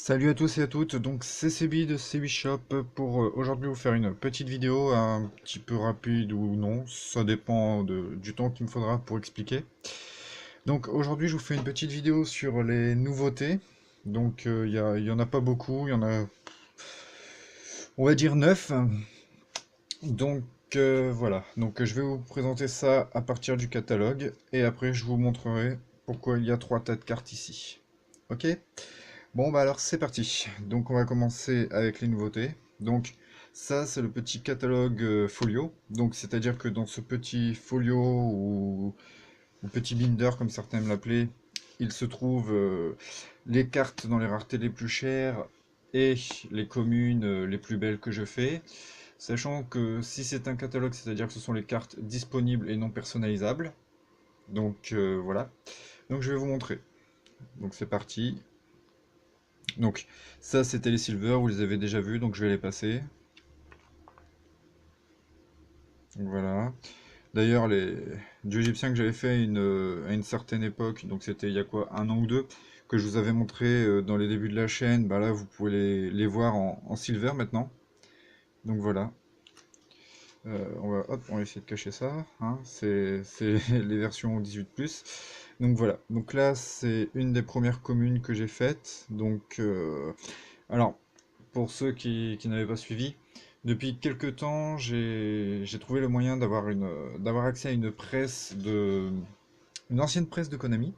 Salut à tous et à toutes, donc c'est Sebi de Sebi Shop pour aujourd'hui vous faire une petite vidéo un petit peu rapide ou non, ça dépend du temps qu'il me faudra pour expliquer. Donc aujourd'hui je vous fais une petite vidéo sur les nouveautés, donc il y en a pas beaucoup, il y en a on va dire 9. Donc voilà, donc je vais vous présenter ça à partir du catalogue et après je vous montrerai pourquoi il y a 3 tas de cartes ici. Ok? Bon bah alors c'est parti. Donc on va commencer avec les nouveautés. Donc ça c'est le petit catalogue folio. Donc c'est-à-dire que dans ce petit folio ou petit binder comme certains aiment l'appeler, il se trouve les cartes dans les raretés les plus chères et les communes les plus belles que je fais. Sachant que si c'est un catalogue, c'est-à-dire que ce sont les cartes disponibles et non personnalisables. Donc voilà. Donc je vais vous montrer. Donc c'est parti. Donc ça c'était les silver, vous les avez déjà vus, donc je vais les passer. Donc voilà. D'ailleurs les dieux égyptiens que j'avais fait à une certaine époque, donc c'était il y a quoi, un an ou deux, que je vous avais montré dans les débuts de la chaîne, bah là vous pouvez les voir en silver maintenant. Donc voilà. On va essayer de cacher ça, hein. C'est les versions 18+. Donc voilà. Donc là c'est une des premières communes que j'ai faites. Donc alors pour ceux qui n'avaient pas suivi, depuis quelques temps, j'ai trouvé le moyen d'avoir accès à une ancienne presse de Konami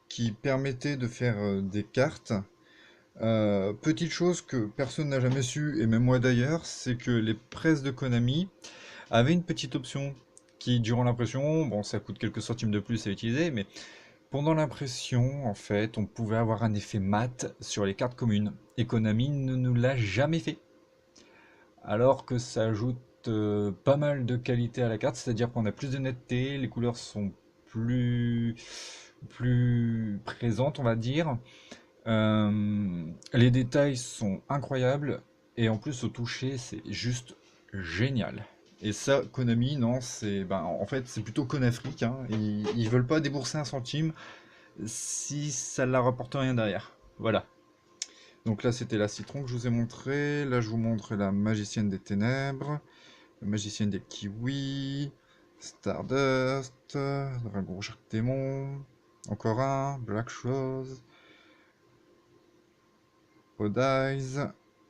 qui permettait de faire des cartes. Petite chose que personne n'a jamais su, et même moi d'ailleurs, c'est que les presses de Konami avaient une petite option qui, durant l'impression, bon, ça coûte quelques centimes de plus à utiliser, mais pendant l'impression, en fait, on pouvait avoir un effet mat sur les cartes communes. Et Konami ne nous l'a jamais fait. Alors que ça ajoute pas mal de qualité à la carte, c'est-à-dire qu'on a plus de netteté, les couleurs sont plus, plus présentes, on va dire. Les détails sont incroyables, et en plus au toucher, c'est juste génial. Et ça, Konami, non, en fait, c'est plutôt Konafric, hein. Ils veulent pas débourser un centime si ça ne leur rapporte rien derrière. Voilà. Donc là, c'était la citron que je vous ai montré. Là, je vous montre la magicienne des ténèbres, la magicienne des kiwis, Stardust, Dragon Rouge Démon, encore un, Black Rose, Odd Eyes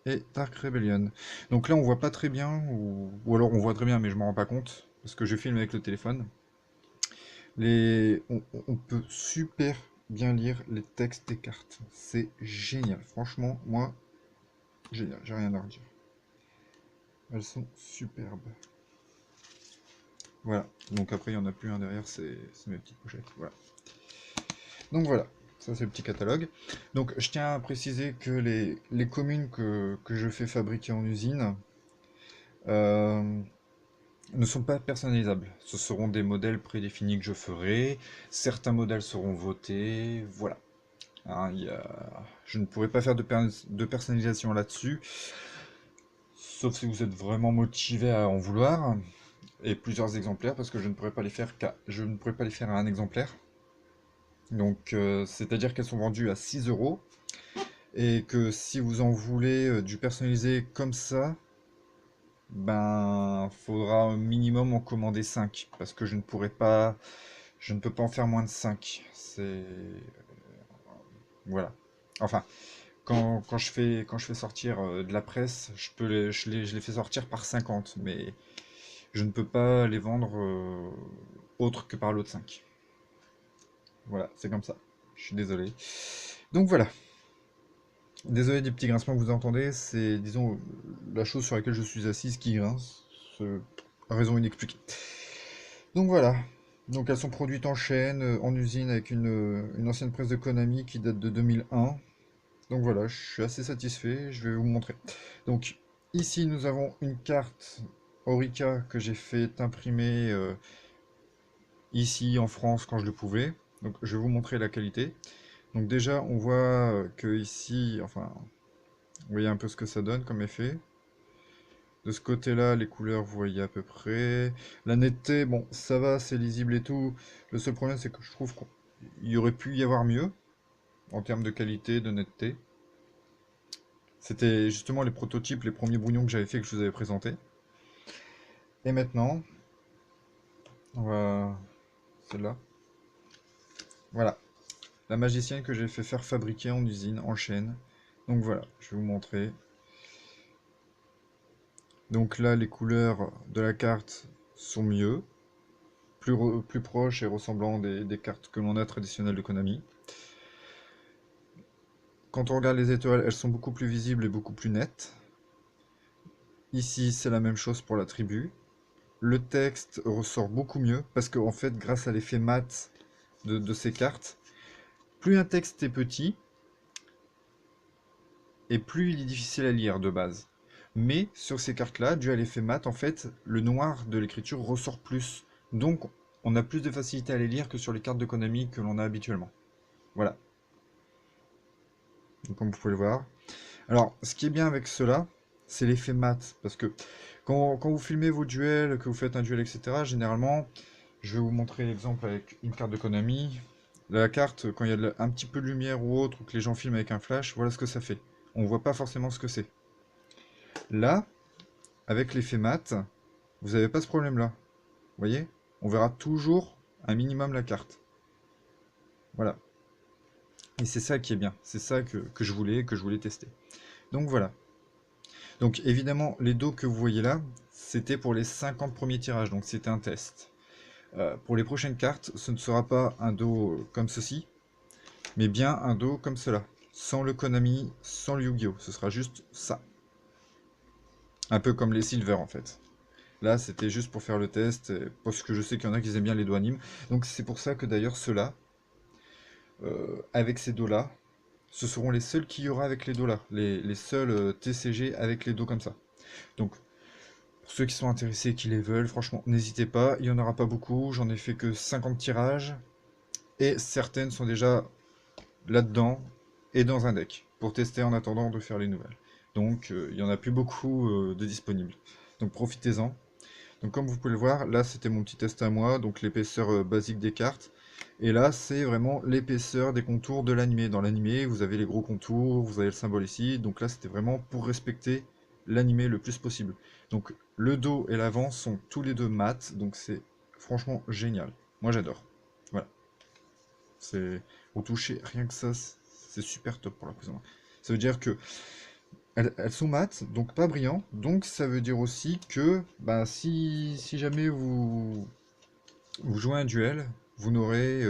et Dark Rebellion. Donc là, on voit pas très bien, ou alors on voit très bien, mais je m'en rends pas compte, parce que je filme avec le téléphone. On peut super bien lire les textes des cartes. C'est génial. Franchement, moi, génial, j'ai rien à redire. Elles sont superbes. Voilà. Donc après, il y en a plus un derrière, c'est mes petites pochettes. Voilà. Donc voilà. Ça, c'est le petit catalogue. Donc, je tiens à préciser que les communes que je fais fabriquer en usine euh, ne sont pas personnalisables. Ce seront des modèles prédéfinis que je ferai. Certains modèles seront votés. Voilà. Hein, je ne pourrai pas faire de personnalisation là-dessus. Sauf si vous êtes vraiment motivé à en vouloir. Et plusieurs exemplaires, parce que je ne pourrais pas les faire à un exemplaire. Donc, c'est-à-dire qu'elles sont vendues à 6 euros et que si vous en voulez du personnalisé comme ça, ben, faudra au minimum en commander 5 parce que je ne peux pas en faire moins de 5. Voilà. Enfin, quand je fais sortir de la presse, je les fais sortir par 50, mais je ne peux pas les vendre autre que par lot de 5. Voilà, c'est comme ça. Je suis désolé. Donc voilà. Désolé des petits grincements que vous entendez, c'est, disons, la chose sur laquelle je suis assise qui grince. C'est raison inexpliquée. Donc voilà. Donc elles sont produites en chaîne, en usine, avec une ancienne presse de Konami qui date de 2001. Donc voilà, je suis assez satisfait, je vais vous montrer. Donc ici nous avons une carte Orica que j'ai fait imprimer ici en France quand je le pouvais. Donc je vais vous montrer la qualité. Donc déjà on voit que ici, enfin, vous voyez un peu ce que ça donne comme effet. De ce côté-là, les couleurs, vous voyez à peu près. La netteté, bon, ça va, c'est lisible et tout. Le seul problème, c'est que je trouve qu'il y aurait pu y avoir mieux. en termes de qualité, de netteté. C'était justement les prototypes, les premiers brouillons que j'avais fait, que je vous avais présentés. Et maintenant, on va... celle-là. Voilà, la magicienne que j'ai fait faire fabriquer en usine, en chaîne. Donc voilà, je vais vous montrer. Donc là, les couleurs de la carte sont mieux, plus proches et ressemblant des cartes que l'on a traditionnelles de Konami. Quand on regarde les étoiles, elles sont beaucoup plus visibles et beaucoup plus nettes. Ici, c'est la même chose pour la tribu. Le texte ressort beaucoup mieux, parce qu'en fait, grâce à l'effet mat de ces cartes, plus un texte est petit, et plus il est difficile à lire de base. Mais sur ces cartes-là, dû à l'effet mat, en fait, le noir de l'écriture ressort plus. Donc, on a plus de facilité à les lire que sur les cartes de Konami que l'on a habituellement. Voilà. Donc, comme vous pouvez le voir. Alors, ce qui est bien avec cela, c'est l'effet mat. Parce que quand vous filmez vos duels, que vous faites un duel, etc., généralement, je vais vous montrer l'exemple avec une carte de Konami. La carte, quand il y a un petit peu de lumière ou autre, ou que les gens filment avec un flash, voilà ce que ça fait. On voit pas forcément ce que c'est. Là, avec l'effet mat, vous n'avez pas ce problème-là. Vous voyez? On verra toujours un minimum la carte. Voilà. Et c'est ça qui est bien. C'est ça que je voulais tester. Donc voilà. Donc évidemment, les dos que vous voyez là, c'était pour les 50 premiers tirages. Donc c'était un test. Pour les prochaines cartes, ce ne sera pas un dos comme ceci, mais bien un dos comme cela. Sans le Konami, sans le Yu-Gi-Oh! Ce sera juste ça. Un peu comme les Silver en fait. Là, c'était juste pour faire le test, parce que je sais qu'il y en a qui aiment bien les dos animes. Donc c'est pour ça que d'ailleurs ceux-là, avec ces dos-là, ce seront les seuls qu'il y aura avec les dos-là. Les seuls TCG avec les dos comme ça. Donc, pour ceux qui sont intéressés, qui les veulent, franchement, n'hésitez pas. Il n'y en aura pas beaucoup, j'en ai fait que 50 tirages. Et certaines sont déjà là-dedans et dans un deck, pour tester en attendant de faire les nouvelles. Donc, il n'y en a plus beaucoup de disponibles. Donc profitez-en. Donc comme vous pouvez le voir, là c'était mon petit test à moi, donc l'épaisseur basique des cartes. Et là c'est vraiment l'épaisseur des contours de l'animé. Dans l'animé, vous avez les gros contours, vous avez le symbole ici, donc là c'était vraiment pour respecter l'animé le plus possible. Donc le dos et l'avant sont tous les deux mat, donc c'est franchement génial. Moi j'adore. Voilà. C'est au toucher, rien que ça, c'est super top pour la prise en main. Ça veut dire que elles sont mates, donc pas brillantes. Donc ça veut dire aussi que bah, si jamais vous jouez un duel, vous n'aurez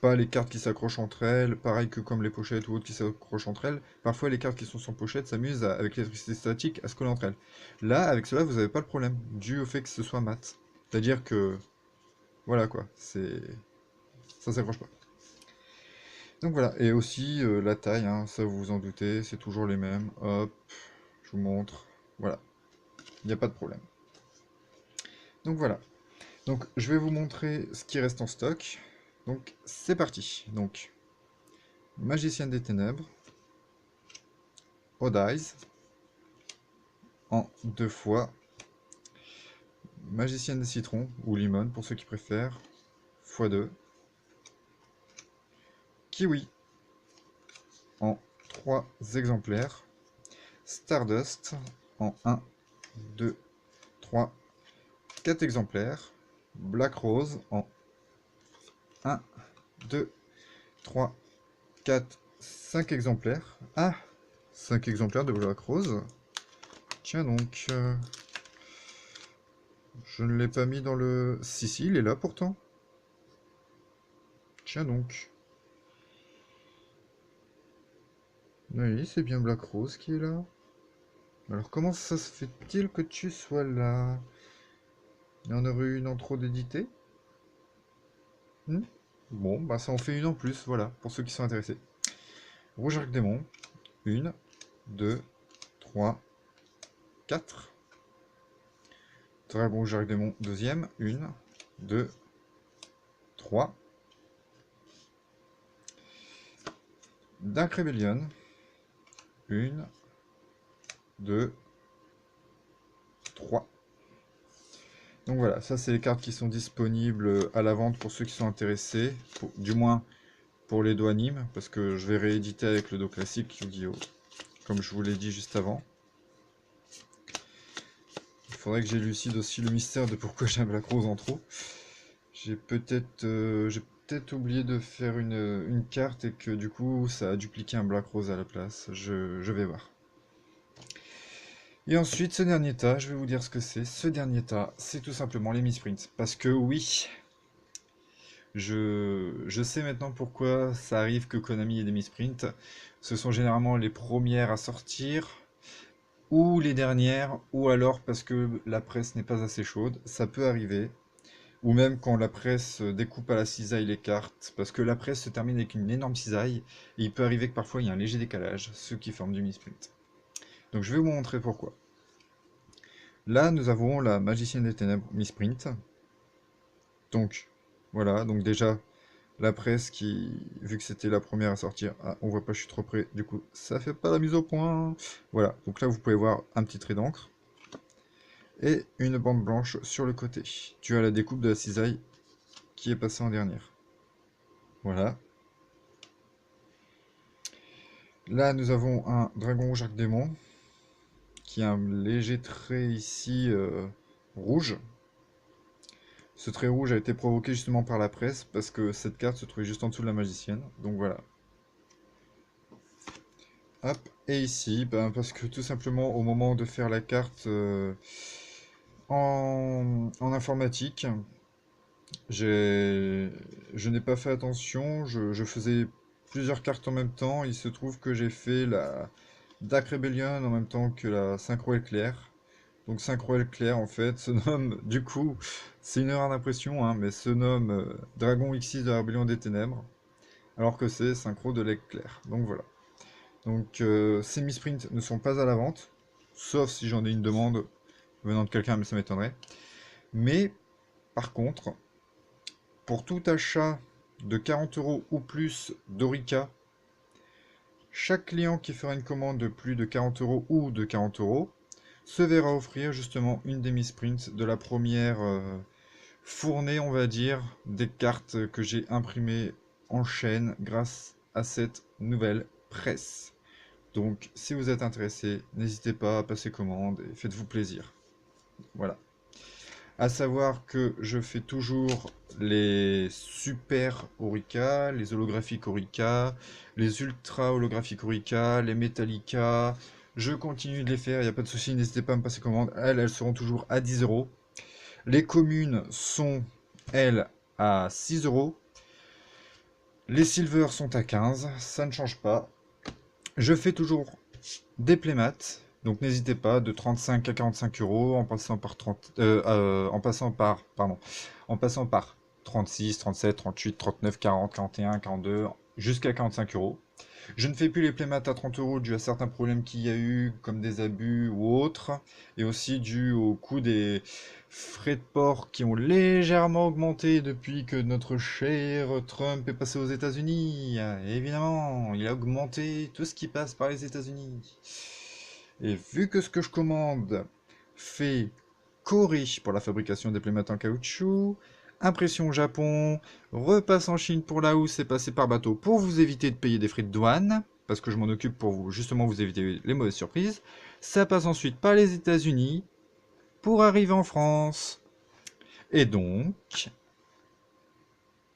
pas les cartes qui s'accrochent entre elles, pareil que comme les pochettes ou autres qui s'accrochent entre elles. Parfois les cartes qui sont sans pochette s'amusent avec l'électricité statique à se coller entre elles. Là, avec cela, vous n'avez pas le problème, dû au fait que ce soit mat. C'est-à-dire que, voilà quoi, ça s'accroche pas. Donc voilà, et aussi la taille, hein, ça vous vous en doutez, c'est toujours les mêmes. Hop, je vous montre. Voilà, il n'y a pas de problème. Donc voilà. Donc je vais vous montrer ce qui reste en stock. Donc c'est parti. Donc Magicienne des Ténèbres, Odd Eyes, en 2 fois. Magicienne des Citrons, ou Limon pour ceux qui préfèrent, x2. Kiwi, en 3 exemplaires. Stardust, en 1, 2, 3, 4 exemplaires. Black Rose, en 1, 2, 3, 4, 5 exemplaires. Ah, 5 exemplaires de Black Rose. Tiens donc, je ne l'ai pas mis dans le... Si, il est là pourtant. Tiens donc. Oui, c'est bien Black Rose qui est là. Alors comment ça se fait-il que tu sois là? Il y en aurait une en trop d'édité? Bon, bah ça en fait une en plus, voilà, pour ceux qui sont intéressés. Rouge Arc Démon, 1, 2, 3, 4. Dragon Rouge Arc Démon, deuxième, 1, 2, 3. Dark Rebellion, 1, 2, 3. Donc voilà, ça c'est les cartes qui sont disponibles à la vente pour ceux qui sont intéressés, du moins pour les dos anime, parce que je vais rééditer avec le dos classique Yu-Gi-Oh! Comme je vous l'ai dit juste avant. Il faudrait que j'élucide aussi le mystère de pourquoi j'ai un Black Rose en trop. J'ai peut-être oublié de faire une carte et que du coup ça a dupliqué un Black Rose à la place. Je vais voir. Et ensuite, ce dernier tas, je vais vous dire ce que c'est. Ce dernier tas, c'est tout simplement les misprints. Parce que oui, je sais maintenant pourquoi ça arrive que Konami ait des misprints. Ce sont généralement les premières à sortir, ou les dernières, ou alors parce que la presse n'est pas assez chaude. Ça peut arriver. Ou même quand la presse découpe à la cisaille les cartes, parce que la presse se termine avec une énorme cisaille, et il peut arriver que parfois il y a un léger décalage, ce qui forme du misprint. Donc je vais vous montrer pourquoi. Là, nous avons la Magicienne des Ténèbres misprint. Donc, voilà, donc déjà, la presse qui, vu que c'était la première à sortir, ah, on voit pas, je suis trop près, du coup, ça fait pas la mise au point. Voilà, donc là, vous pouvez voir un petit trait d'encre et une bande blanche sur le côté. Tu as la découpe de la cisaille qui est passée en dernière. Voilà. Là, nous avons un dragon rouge arc-démon qui a un léger trait ici rouge. Ce trait rouge a été provoqué justement par la presse parce que cette carte se trouvait juste en dessous de la magicienne. Donc voilà. Hop, et ici, ben, parce que tout simplement au moment de faire la carte en informatique, je n'ai pas fait attention, je faisais plusieurs cartes en même temps. Il se trouve que j'ai fait la Dark Rebellion en même temps que la Synchro Éclair. Donc Synchro Éclair en fait se nomme, du coup, c'est une erreur d'impression, hein, mais se nomme Dragon X6 de la Rébellion des Ténèbres, alors que c'est Synchro de l'Éclair. Donc voilà. Donc ces misprints ne sont pas à la vente, sauf si j'en ai une demande venant de quelqu'un, mais ça m'étonnerait. Mais par contre, pour tout achat de 40 € ou plus d'Orica, chaque client qui fera une commande de plus de 40 € ou de 40 € se verra offrir justement une des misprints de la première fournée, on va dire, des cartes que j'ai imprimées en chaîne grâce à cette nouvelle presse. Donc, si vous êtes intéressé, n'hésitez pas à passer commande et faites-vous plaisir. Voilà. À savoir que je fais toujours les super Orica, les holographiques Orica, les ultra holographiques Orica, les Metallica. Je continue de les faire, il n'y a pas de souci, n'hésitez pas à me passer commande. Elles seront toujours à 10 €. Les communes sont, elles, à 6 €. Les silver sont à 15, ça ne change pas. Je fais toujours des playmats, donc n'hésitez pas, de 35 à 45 € en passant par 36, 37, 38, 39, 40, 41, 42, jusqu'à 45 €. Je ne fais plus les playmats à 30 € dû à certains problèmes qu'il y a eu, comme des abus ou autres, et aussi dû au coût des frais de port qui ont légèrement augmenté depuis que notre cher Trump est passé aux États-Unis. Évidemment, il a augmenté tout ce qui passe par les États-Unis. Et vu que ce que je commande fait Corée pour la fabrication des playmats en caoutchouc, impression au Japon, repasse en Chine pour la housse et passer par bateau pour vous éviter de payer des frais de douane, parce que je m'en occupe pour vous, justement vous éviter les mauvaises surprises. Ça passe ensuite par les États-Unis pour arriver en France. Et donc,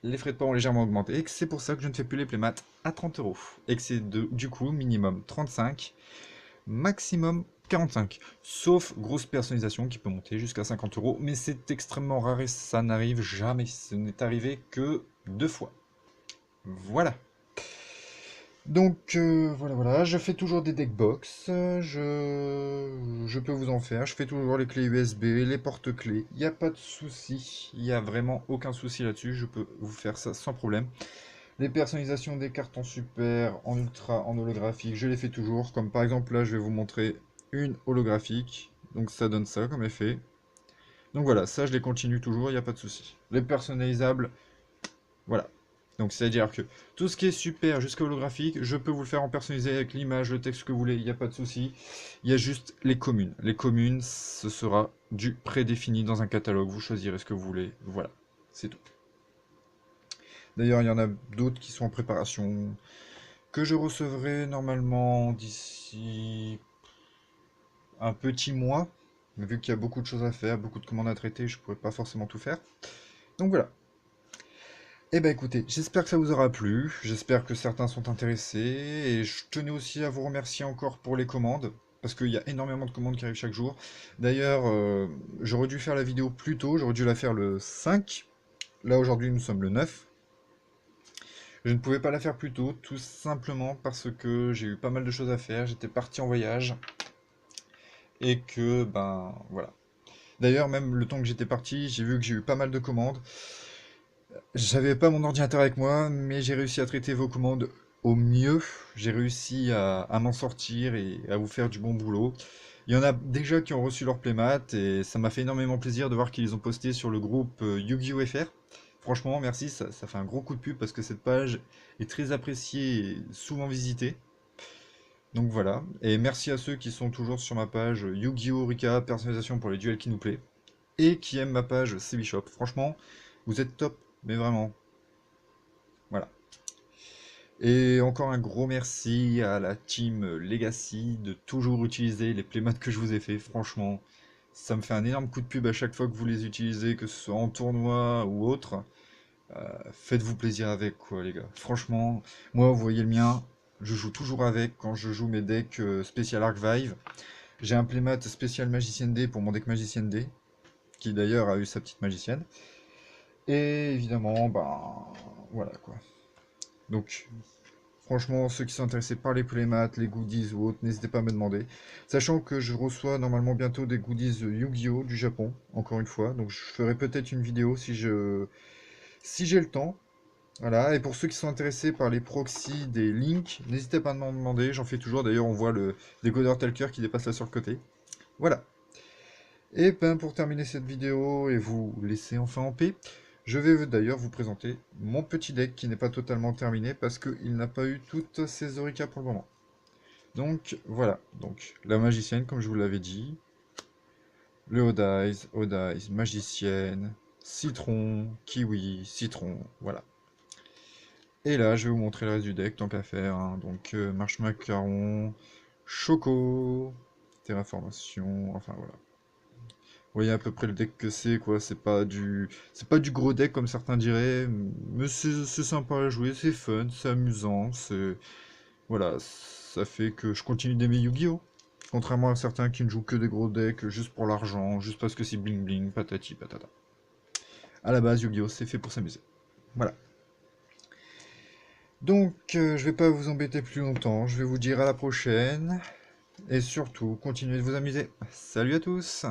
les frais de port ont légèrement augmenté, et c'est pour ça que je ne fais plus les playmats à 30 €. Et que c'est du coup minimum 35, maximum 45. Sauf grosse personnalisation qui peut monter jusqu'à 50 €, mais c'est extrêmement rare et ça n'arrive jamais. Ce n'est arrivé que 2 fois. Voilà. Donc voilà, je fais toujours des deckbox, je peux vous en faire, je fais toujours les clés USB, les porte-clés, il n'y a pas de souci, il n'y a vraiment aucun souci là-dessus, je peux vous faire ça sans problème. Les personnalisations des cartes en super, en ultra, en holographique, je les fais toujours, comme par exemple là je vais vous montrer une holographique, donc ça donne ça comme effet. Donc voilà, ça je les continue toujours, il n'y a pas de souci. Les personnalisables, voilà. Donc c'est-à-dire que tout ce qui est super jusqu'à holographique, je peux vous le faire en personnalisé avec l'image, le texte que vous voulez, il n'y a pas de souci. Il y a juste les communes. Les communes, ce sera du prédéfini dans un catalogue, vous choisirez ce que vous voulez, voilà, c'est tout. D'ailleurs, il y en a d'autres qui sont en préparation, que je recevrai normalement d'ici un petit mois. Mais vu qu'il y a beaucoup de choses à faire, beaucoup de commandes à traiter, je pourrais pas forcément tout faire. Donc voilà. Eh ben écoutez, j'espère que ça vous aura plu, j'espère que certains sont intéressés, et je tenais aussi à vous remercier encore pour les commandes, parce qu'il y a énormément de commandes qui arrivent chaque jour. D'ailleurs, j'aurais dû faire la vidéo plus tôt, j'aurais dû la faire le 5, là aujourd'hui nous sommes le 9. Je ne pouvais pas la faire plus tôt, tout simplement parce que j'ai eu pas mal de choses à faire, j'étais parti en voyage, et que, ben, voilà. D'ailleurs, même le temps que j'étais parti, j'ai vu que j'ai eu pas mal de commandes. J'avais pas mon ordinateur avec moi, mais j'ai réussi à traiter vos commandes au mieux. J'ai réussi à m'en sortir et à vous faire du bon boulot. Il y en a déjà qui ont reçu leur playmat et ça m'a fait énormément plaisir de voir qu'ils ont posté sur le groupe Yu-Gi-Oh! FR. Franchement, merci, ça fait un gros coup de pub parce que cette page est très appréciée et souvent visitée. Donc voilà, et merci à ceux qui sont toujours sur ma page Yu-Gi-Oh! Rika, personnalisation pour les duels qui nous plaît, et qui aiment ma page CB Shop. Franchement, vous êtes top, mais vraiment. Voilà. Et encore un gros merci à la team Legacy de toujours utiliser les playmats que je vous ai fait. Franchement, ça me fait un énorme coup de pub à chaque fois que vous les utilisez, que ce soit en tournoi ou autre. Faites-vous plaisir avec, quoi, les gars. Franchement, moi, vous voyez le mien, je joue toujours avec quand je joue mes decks spécial Arcvive. J'ai un playmat spécial Magicienne D pour mon deck Magicienne D, qui d'ailleurs a eu sa petite magicienne. Et évidemment, ben voilà quoi. Donc franchement, ceux qui sont intéressés par les playmats, les goodies ou autres, n'hésitez pas à me demander. Sachant que je reçois normalement bientôt des goodies Yu-Gi-Oh! Du Japon, encore une fois. Donc je ferai peut-être une vidéo si j'ai le temps. Voilà, et pour ceux qui sont intéressés par les proxys des links, n'hésitez pas à m'en demander, j'en fais toujours. D'ailleurs, on voit le décodeur Talker qui dépasse là sur le côté. Voilà. Et ben pour terminer cette vidéo et vous laisser enfin en paix, je vais d'ailleurs vous présenter mon petit deck qui n'est pas totalement terminé parce qu'il n'a pas eu toutes ses auricas pour le moment. Donc voilà, donc la magicienne comme je vous l'avais dit, le Odize, magicienne, citron, kiwi, citron, voilà. Et là je vais vous montrer le reste du deck tant qu'à faire, hein. Donc marche macaron, choco, terraformation, enfin voilà. Vous voyez à peu près le deck que c'est, quoi. C'est pas du gros deck comme certains diraient, mais c'est sympa à jouer, c'est fun, c'est amusant, voilà, ça fait que je continue d'aimer Yu-Gi-Oh! Contrairement à certains qui ne jouent que des gros decks juste pour l'argent, juste parce que c'est bling bling, patati patata. À la base, Yu-Gi-Oh! C'est fait pour s'amuser. Voilà. Donc, je vais pas vous embêter plus longtemps, je vais vous dire à la prochaine, et surtout, continuez de vous amuser. Salut à tous!